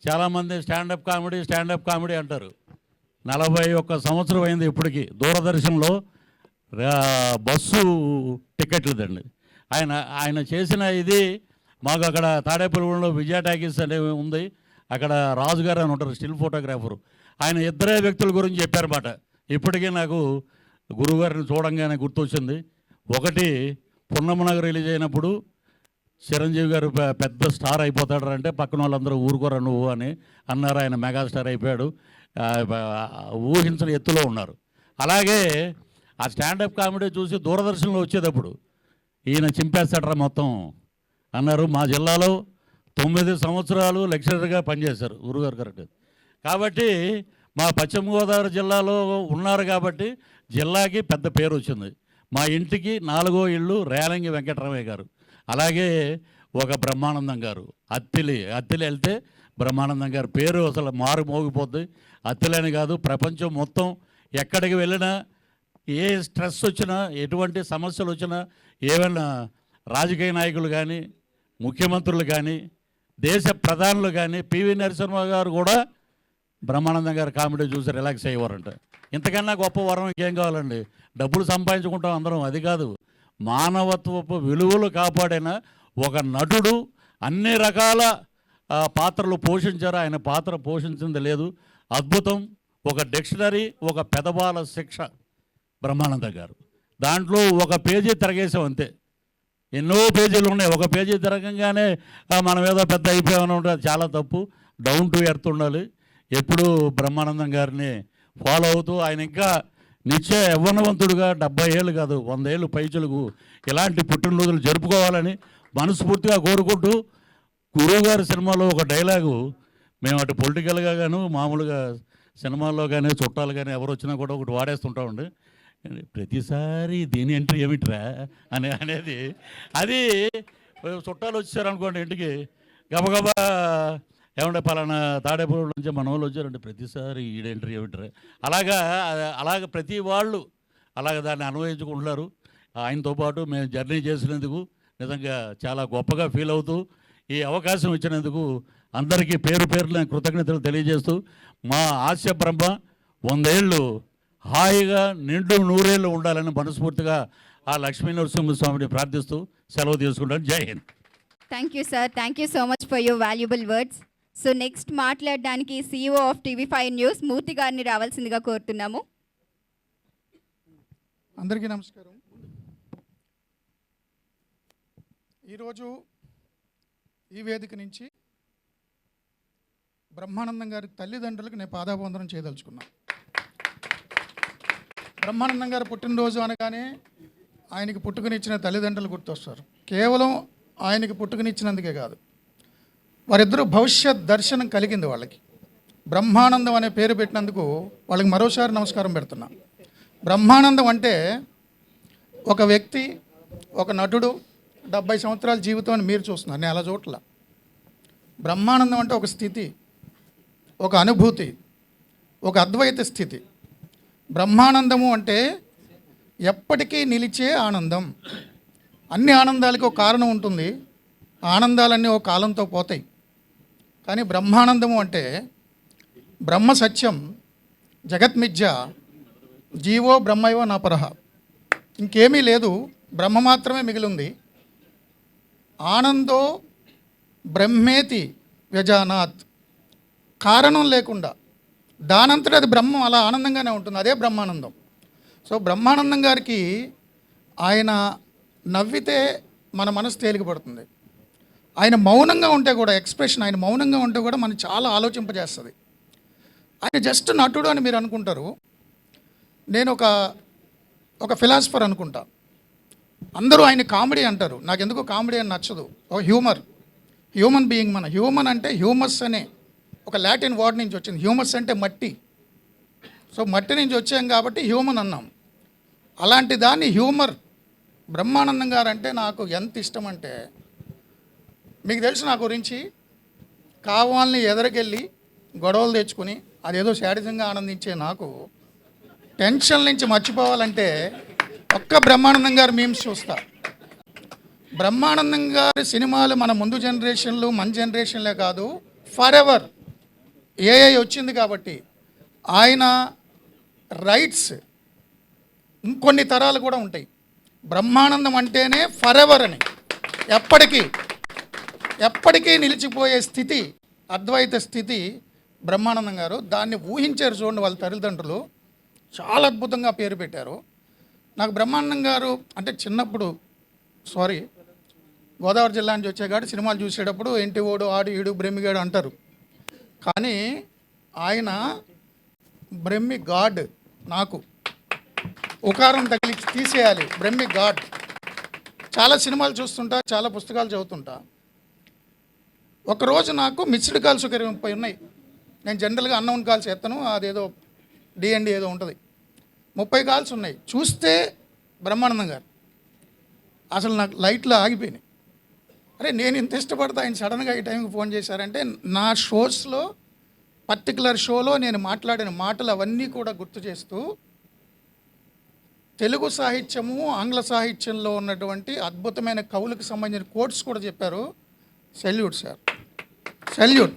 చాలామంది stand up comedy అంటారు. 41 సంవత్సరం అయింది ఇప్పటికి. దూరదర్శన్లో బస్సు టికెట్లదండి. ఆయన ఆయన చేసిన ఇది మాకు అక్కడ తాడేపల్లిగూడెంలో విజయ టాకీస్ అనేవి ఉంది. అక్కడ రాజుగారు అని ఉంటారు, స్టిల్ ఫోటోగ్రాఫరు. ఆయన ఇద్దరే వ్యక్తుల గురించి చెప్పారన్నమాట. ఇప్పటికీ నాకు గురువుగారిని చూడంగానే గుర్తొచ్చింది. ఒకటి పున్నమనగర్ రిలీజ్ అయినప్పుడు చిరంజీవి గారు పెద్ద స్టార్ అయిపోతాడు అంటే పక్కన వాళ్ళందరూ ఊరుకోరా నువ్వు అని అన్నారు. ఆయన మెగాస్టార్ అయిపోయాడు. ఊహించిన ఎత్తులో ఉన్నారు. అలాగే ఆ స్టాండప్ కామెడీ చూసి దూరదర్శన్లో వచ్చేటప్పుడు ఈయన చింపేస్తాడరా మొత్తం అన్నారు. మా జిల్లాలో 9 సంవత్సరాలు లెక్చరర్గా పనిచేశారు గురుగారు కరెక్ట్. కాబట్టి మా పశ్చిమ గోదావరి జిల్లాలో ఉన్నారు కాబట్టి జిల్లాకి పెద్ద పేరు వచ్చింది. మా ఇంటికి 4వ ఇల్లు రేలంగి వెంకటరామయ్య గారు. అలాగే ఒక బ్రహ్మానందం గారు. అత్తిలి వెళ్తే బ్రహ్మానందం గారు పేరు అసలు మారు మోగిపోద్ది. అత్తిలని కాదు, ప్రపంచం మొత్తం ఎక్కడికి వెళ్ళినా ఏ స్ట్రెస్ వచ్చినా ఎటువంటి సమస్యలు వచ్చినా ఏమైనా రాజకీయ నాయకులు కానీ ముఖ్యమంత్రులు కానీ దేశ ప్రధానులు కానీ పివి నరసింహ గారు కూడా బ్రహ్మానందం గారు కామెడీ చూసి రిలాక్స్ అయ్యేవారంట. ఇంతకన్నా గొప్ప వరం ఇంకేం కావాలండి? డబ్బులు సంపాదించుకుంటాం అందరం, అది కాదు. మానవత్వపు విలువలు కాపాడిన ఒక నటుడు అన్ని రకాల పాత్రలు పోషించారు. ఆయన పాత్ర పోషించింది లేదు. అద్భుతం. ఒక డిక్షనరీ, ఒక పెదబాల శిక్ష బ్రహ్మానంద గారు. దాంట్లో ఒక పేజీ తిరగేసాం అంతే. ఎన్నో పేజీలు ఉన్నాయి. ఒక పేజీ తిరగంగానే మనం ఏదో పెద్ద అయిపోయామని ఉంటుంది. చాలా తప్పు. డౌన్ టు ఎర్త్ ఉండాలి. ఎప్పుడూ బ్రహ్మానందం గారిని ఫాలో అవుతూ ఆయన ఇంకా నిత్య యవ్వనవంతుడుగా 70 ఏళ్ళు కాదు 100 ఏళ్ళు పైచులకు ఇలాంటి పుట్టినరోజులు జరుపుకోవాలని మనస్ఫూర్తిగా కోరుకుంటూ, గురువుగారి సినిమాలో ఒక డైలాగు మేము అటు పొలిటికల్గా గాను మామూలుగా సినిమాల్లో కానీ చుట్టాలు కానీ ఎవరు వచ్చినా కూడా ఒకటి వాడేస్తుంటామండి. ప్రతిసారి దీని ఎంట్రీ ఏమిట్రా అనేది అది చుట్టాలు వచ్చారనుకోండి ఇంటికి, గబగబా ఏమంటే పలానా తాడేపల్లి నుంచి మన వాళ్ళు వచ్చారంటే ప్రతిసారి ఈడెంట్రీ ఏమిట్రా అలాగ ప్రతి వాళ్ళు అలాగ దాన్ని అన్వయించుకుంటున్నారు. ఆయనతో పాటు మేము జర్నీ చేసినందుకు నిజంగా చాలా గొప్పగా ఫీల్ అవుతూ ఈ అవకాశం ఇచ్చినందుకు అందరికీ పేరు పేరున కృతజ్ఞతలు తెలియజేస్తూ, మా ఆశయ బ్రహ్మ 100 ఏళ్ళు హాయిగా నిండు 100 ఏళ్ళు ఉండాలని మనస్ఫూర్తిగా ఆ లక్ష్మీ నరసింహస్వామిని ప్రార్థిస్తూ సెలవు తీసుకుంటాను. జై Hind. Thank you sir. Thank you so much for your valuable words. So next మాట్లాడడానికి CEO ఆఫ్ TV5 న్యూస్ మూర్తి గారిని రావాల్సిందిగా కోరుతున్నాము. అందరికీ నమస్కారం. ఈరోజు ఈ వేదిక నుంచి బ్రహ్మానందం గారి తల్లిదండ్రులకు నేను పాదాభివందనం చేయదలుచుకున్నాను. బ్రహ్మానందం గారు పుట్టినరోజు అనగానే ఆయనకి పుట్టుకనిచ్చిన తల్లిదండ్రులు గుర్తొస్తారు. కేవలం ఆయనకి పుట్టుకనిచ్చినందుకే కాదు, వారిద్దరూ భవిష్యత్ దర్శనం కలిగింది వాళ్ళకి. బ్రహ్మానందం అనే పేరు పెట్టినందుకు వాళ్ళకి మరోసారి నమస్కారం పెడుతున్నా. బ్రహ్మానందం అంటే ఒక వ్యక్తి, ఒక నటుడు 70 సంవత్సరాల జీవితం అని మీరు చూస్తున్నారు, నేను అలా చూడట్ల. బ్రహ్మానందం అంటే ఒక స్థితి, ఒక అనుభూతి, ఒక అద్వైత స్థితి. బ్రహ్మానందము అంటే ఎప్పటికీ నిలిచే ఆనందం. అన్ని ఆనందాలకి ఒక కారణం ఉంటుంది, ఆనందాలన్నీ ఒక కాలంతో పోతాయి. కానీ బ్రహ్మానందము అంటే బ్రహ్మ సత్యం, జగత్మిథ్య, జీవో బ్రహ్మైవ నాపరహ. ఇంకేమీ లేదు, బ్రహ్మ మాత్రమే మిగిలింది. ఆనందో బ్రహ్మేతి వ్యజానాత్. కారణం లేకుండా దానంతట అది బ్రహ్మం అలా ఆనందంగానే ఉంటుంది, అదే బ్రహ్మానందం. సో బ్రహ్మానందం గారికి ఆయన నవ్వితే మన మనసు తేలికపడుతుంది. ఆయన మౌనంగా ఉంటే కూడా ఎక్స్ప్రెషన్, ఆయన మౌనంగా ఉంటే కూడా మనం చాలా ఆలోచింపజేస్తుంది. ఆయన జస్ట్ నటుడు అని మీరు అనుకుంటారు, నేను ఒక ఫిలాసఫర్ అనుకుంటా. అందరూ ఆయన కామెడీ అంటారు, నాకు ఎందుకు కామెడీ అని నచ్చదు. ఒక హ్యూమన్ బీయింగ్. మన హ్యూమన్ అంటే హ్యూమస్ అనే ఒక లాటిన్ వర్డ్ నుంచి వచ్చింది. హ్యూమస్ అంటే మట్టి. సో మట్టి నుంచి వచ్చాం కాబట్టి హ్యూమన్ అన్నాం. అలాంటి దాన్ని హ్యూమర్ బ్రహ్మానందం గారు అంటే నాకు ఎంత ఇష్టం అంటే, మీకు తెలుసు నా గురించి, కావాలని ఎదరికెళ్ళి గొడవలు తెచ్చుకుని అదేదో శాడిజంగా ఆనందించే నాకు టెన్షన్ నుంచి మర్చిపోవాలంటే ఒక్క బ్రహ్మానందం గారు మీమ్స్ చూస్తా. బ్రహ్మానందం గారి సినిమాలు మన ముందు జనరేషన్లు, మన జనరేషన్లే కాదు, ఫర్ ఎవర్ ఏఐ వచ్చింది కాబట్టి ఆయన రైట్స్ ఇంకొన్ని తరాలు కూడా ఉంటాయి. బ్రహ్మానందం అంటేనే ఫర్ ఎవర్ అని, ఎప్పటికీ నిలిచిపోయే స్థితి, అద్వైత స్థితి బ్రహ్మానందం గారు. దాన్ని ఊహించారు చూడండి వాళ్ళ తల్లిదండ్రులు, చాలా అద్భుతంగా పేరు పెట్టారు. నాకు బ్రహ్మానందం గారు అంటే చిన్నప్పుడు గోదావరి జిల్లా నుంచి వచ్చేగాడు సినిమాలు చూసేటప్పుడు ఇంటి ఓడు ఆడు ఈడు బ్రహ్మిగాడు అంటారు. కానీ ఆయన బ్రహ్మి గాడ్, నాకు ఉకారం తగిలి తీసేయాలి, బ్రహ్మి గాడ్. చాలా సినిమాలు చూస్తుంటా, చాలా పుస్తకాలు చదువుతుంటా. ఒకరోజు నాకు మిస్డ్ కాల్స్ ఒక 30 ఉన్నాయి. నేను జనరల్గా అన్నౌన్ కాల్స్ ఎత్తను, అదేదో డిఎండి ఏదో ఉంటుంది. 30 కాల్స్ ఉన్నాయి. చూస్తే బ్రహ్మానందం గారు. అసలు నాకు లైట్లో ఆగిపోయినాయి. అరే నేను ఇంత ఇష్టపడతా, ఆయన సడన్గా ఈ టైంకి ఫోన్ చేశారంటే నా షోస్లో పర్టికులర్ షోలో నేను మాట్లాడిన మాటలు అవన్నీ కూడా గుర్తు చేస్తూ తెలుగు సాహిత్యము ఆంగ్ల సాహిత్యంలో ఉన్నటువంటి అద్భుతమైన కవులకు సంబంధించిన కోట్స్ కూడా చెప్పారు. Salute sir, salute.